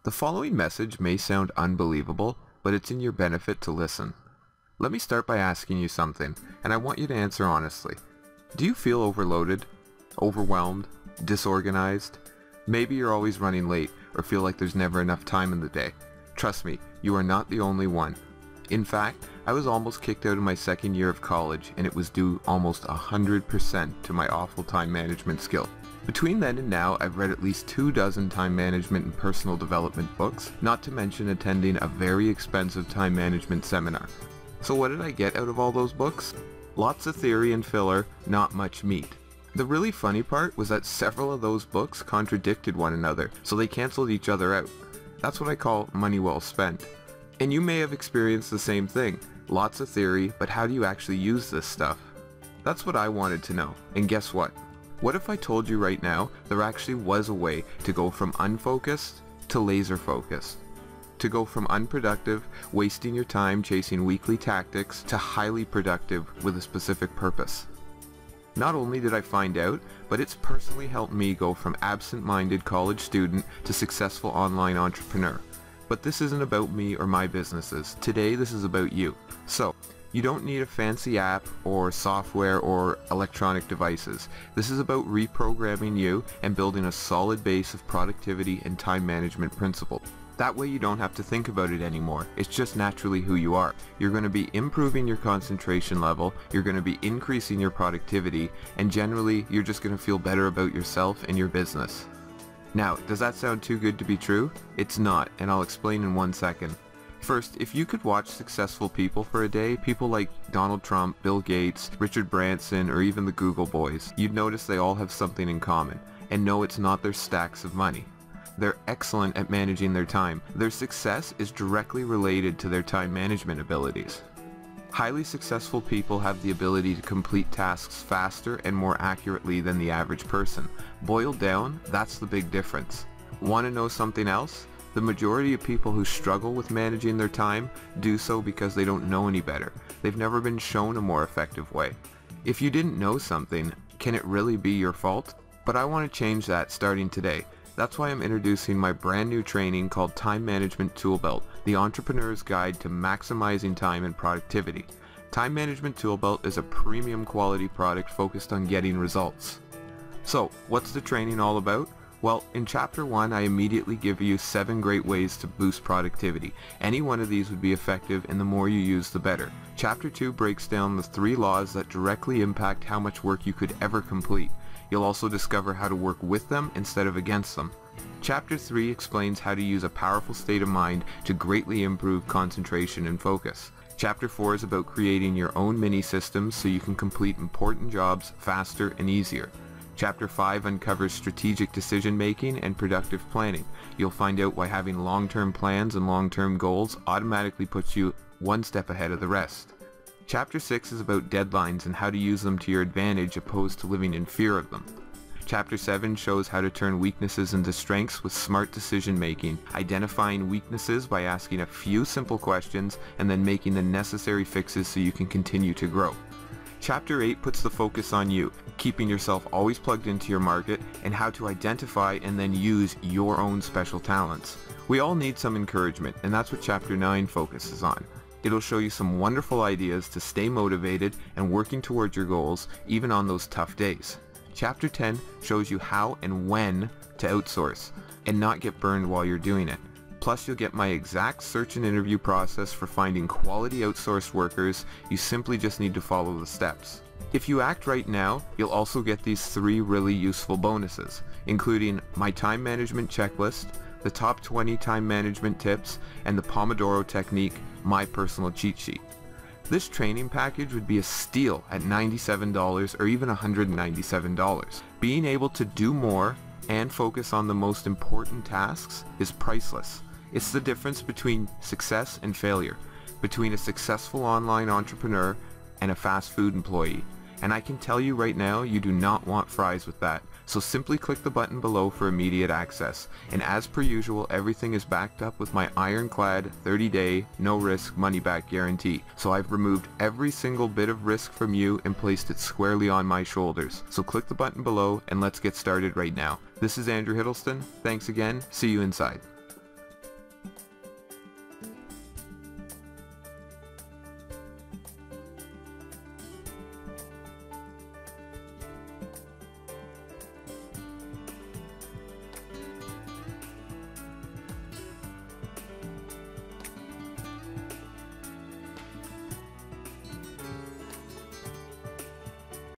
The following message may sound unbelievable, but it's in your benefit to listen. Let me start by asking you something, and I want you to answer honestly. Do you feel overloaded, overwhelmed, disorganized? Maybe you're always running late or feel like there's never enough time in the day. Trust me, you are not the only one. In fact, I was almost kicked out of my second year of college, and it was due almost 100% to my awful time management skill. Between then and now, I've read at least 24 time management and personal development books, not to mention attending a very expensive time management seminar. So what did I get out of all those books? Lots of theory and filler, not much meat. The really funny part was that several of those books contradicted one another, so they canceled each other out. That's what I call money well spent. And you may have experienced the same thing. Lots of theory, but how do you actually use this stuff? That's what I wanted to know, and guess what? What if I told you right now there actually was a way to go from unfocused to laser focused? To go from unproductive, wasting your time chasing weekly tactics, to highly productive with a specific purpose. Not only did I find out, but it's personally helped me go from absent-minded college student to successful online entrepreneur. But this isn't about me or my businesses. Today this is about you. So, you don't need a fancy app or software or electronic devices. This is about reprogramming you and building a solid base of productivity and time management principles. That way you don't have to think about it anymore. It's just naturally who you are. You're going to be improving your concentration level, you're going to be increasing your productivity, and generally you're just going to feel better about yourself and your business. Now, does that sound too good to be true? It's not, and I'll explain in 1 second. First, if you could watch successful people for a day, people like Donald Trump, Bill Gates, Richard Branson, or even the Google boys, you'd notice they all have something in common. And no, it's not their stacks of money. They're excellent at managing their time. Their success is directly related to their time management abilities. Highly successful people have the ability to complete tasks faster and more accurately than the average person. Boiled down, that's the big difference. Want to know something else? The majority of people who struggle with managing their time do so because they don't know any better. They've never been shown a more effective way. If you didn't know something, can it really be your fault? But I want to change that starting today. That's why I'm introducing my brand new training called Time Management Tool Belt, the entrepreneur's guide to maximizing time and productivity. Time Management Tool Belt is a premium quality product focused on getting results. So, what's the training all about? Well, in Chapter 1, I immediately give you 7 great ways to boost productivity. Any one of these would be effective, and the more you use, the better. Chapter 2 breaks down the 3 laws that directly impact how much work you could ever complete. You'll also discover how to work with them instead of against them. Chapter 3 explains how to use a powerful state of mind to greatly improve concentration and focus. Chapter 4 is about creating your own mini-systems so you can complete important jobs faster and easier. Chapter 5 uncovers strategic decision-making and productive planning. You'll find out why having long-term plans and long-term goals automatically puts you one step ahead of the rest. Chapter 6 is about deadlines and how to use them to your advantage opposed to living in fear of them. Chapter 7 shows how to turn weaknesses into strengths with smart decision-making, identifying weaknesses by asking a few simple questions and then making the necessary fixes so you can continue to grow. Chapter 8 puts the focus on you, keeping yourself always plugged into your market, and how to identify and then use your own special talents. We all need some encouragement, and that's what Chapter 9 focuses on. It'll show you some wonderful ideas to stay motivated and working towards your goals, even on those tough days. Chapter 10 shows you how and when to outsource, and not get burned while you're doing it. Plus, you'll get my exact search and interview process for finding quality outsourced workers. You simply just need to follow the steps. If you act right now, you'll also get these 3 really useful bonuses, including my time management checklist, the top 20 time management tips, and the Pomodoro technique, my personal cheat sheet. This training package would be a steal at $97 or even $197. Being able to do more and focus on the most important tasks is priceless. It's the difference between success and failure, between a successful online entrepreneur and a fast food employee. And I can tell you right now, you do not want fries with that. So simply click the button below for immediate access. And as per usual, everything is backed up with my ironclad 30-day, no-risk, money-back guarantee. So I've removed every single bit of risk from you and placed it squarely on my shoulders. So click the button below and let's get started right now. This is Andrew Hiddleston. Thanks again. See you inside.